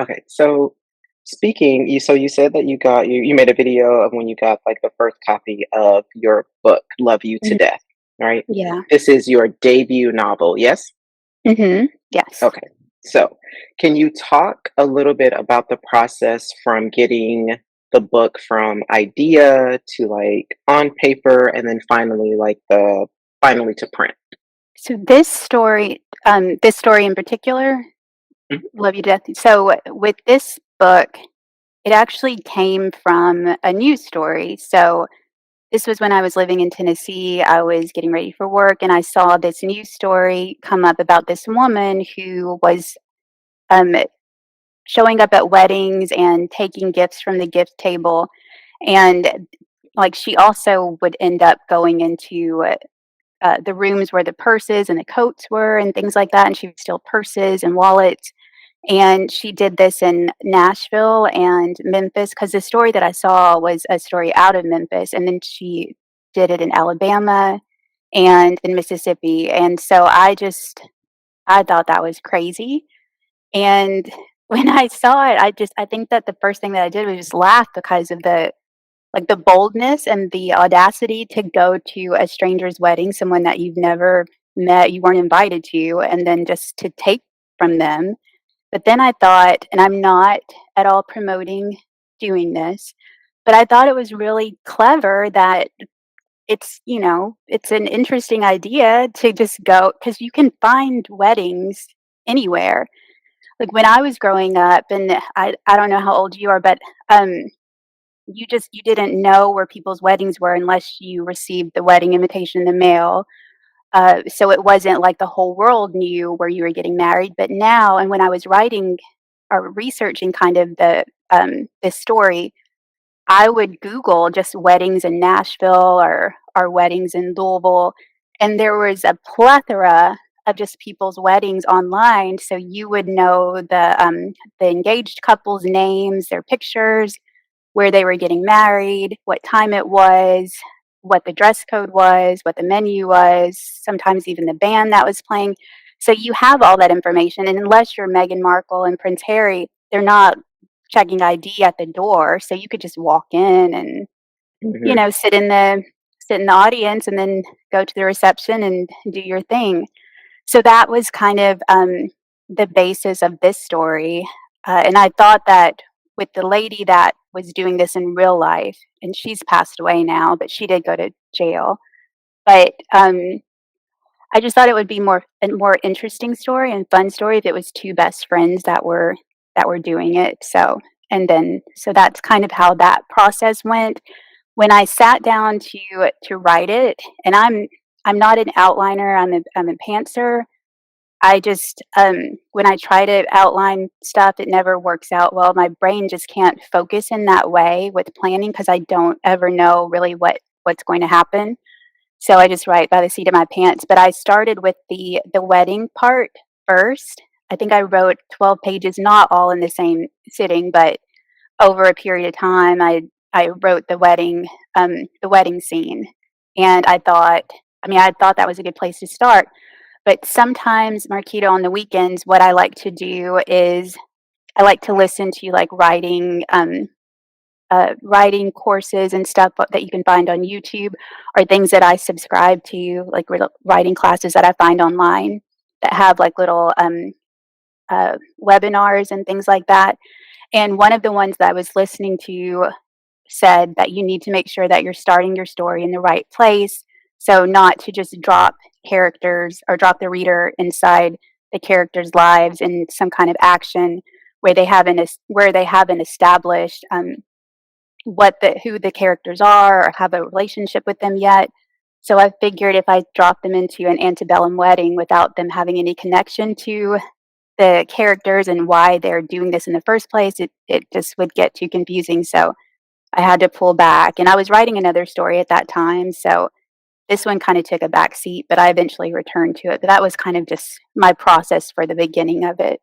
Okay, so speaking, you said that you made a video of when you got like the first copy of your book, Love You to Mhm. Death, right? Yeah. This is your debut novel, yes? Yes. Okay. So, can you talk a little bit about the process from getting the book from idea to like on paper and then finally to print? So this story in particular, Mhm. Love You to Death. So with this book, it actually came from a news story. So this was when I was living in Tennessee. I was getting ready for work and I saw this news story come up about this woman who was um, showing up at weddings and taking gifts from the gift table. And like she also would end up going into the rooms where the purses and the coats were and things like that, and she would steal purses and wallets. And she did this in Nashville and Memphis because the story that I saw was a story out of Memphis, and then she did it in Alabama and in Mississippi. And so I thought that was crazy. And when I saw it, I think that the first thing that I did was just laugh because of the boldness and the audacity to go to a stranger's wedding, someone that you've never met, you weren't invited to, and then just to take from them. But then I thought, and I'm not at all promoting doing this, but I thought it was really clever that it's an interesting idea to just go because you can find weddings anywhere. Like when I was growing up, and I don't know how old you are, but um, you didn't know where people's weddings were unless you received the wedding invitation in the mail. So it wasn't like the whole world knew where you were getting married. But now, and when I was writing or researching kind of this story, I would Google just weddings in Nashville or weddings in Louisville, and there was a plethora of just people's weddings online. So you would know the engaged couples' names, their pictures, where they were getting married, what time it was, what the dress code was, what the menu was, sometimes even the band that was playing. So you have all that information, and unless you're Meghan Markle and Prince Harry, they're not checking ID at the door, so you could just walk in and, Mhm. sit in the audience and then go to the reception and do your thing. So that was kind of, the basis of this story, and I thought that with the lady that was doing this in real life, and she's passed away now, but she did go to jail, but, I just thought it would be a more interesting story and fun story if it was 2 best friends that were doing it, so that's kind of how that process went. When I sat down to write it, and I'm not an outliner, I'm a pantser. I just, when I try to outline stuff, it never works out well. My brain just can't focus in that way with planning because I don't ever know really what's going to happen. So I just write by the seat of my pants. But I started with the wedding part first. I think I wrote 12 pages, not all in the same sitting, but over a period of time, I wrote the wedding scene, and I thought that was a good place to start. But sometimes, Marquita, on the weekends, what I like to do is I like to listen to, like, writing courses and stuff that you can find on YouTube, or things that I subscribe to, like, writing classes that I find online that have, like, little, webinars and things like that, and one of the ones that I was listening to said that you need to make sure that you're starting your story in the right place. So, not to just drop characters or drop the reader inside the characters' lives in some kind of action where they haven't established who the characters are or have a relationship with them yet. So I figured if I drop them into an antebellum wedding without them having any connection to the characters and why they're doing this in the first place, it just would get too confusing. So I had to pull back. And I was writing another story at that time. So this one kind of took a back seat, but I eventually returned to it. But that was kind of just my process for the beginning of it.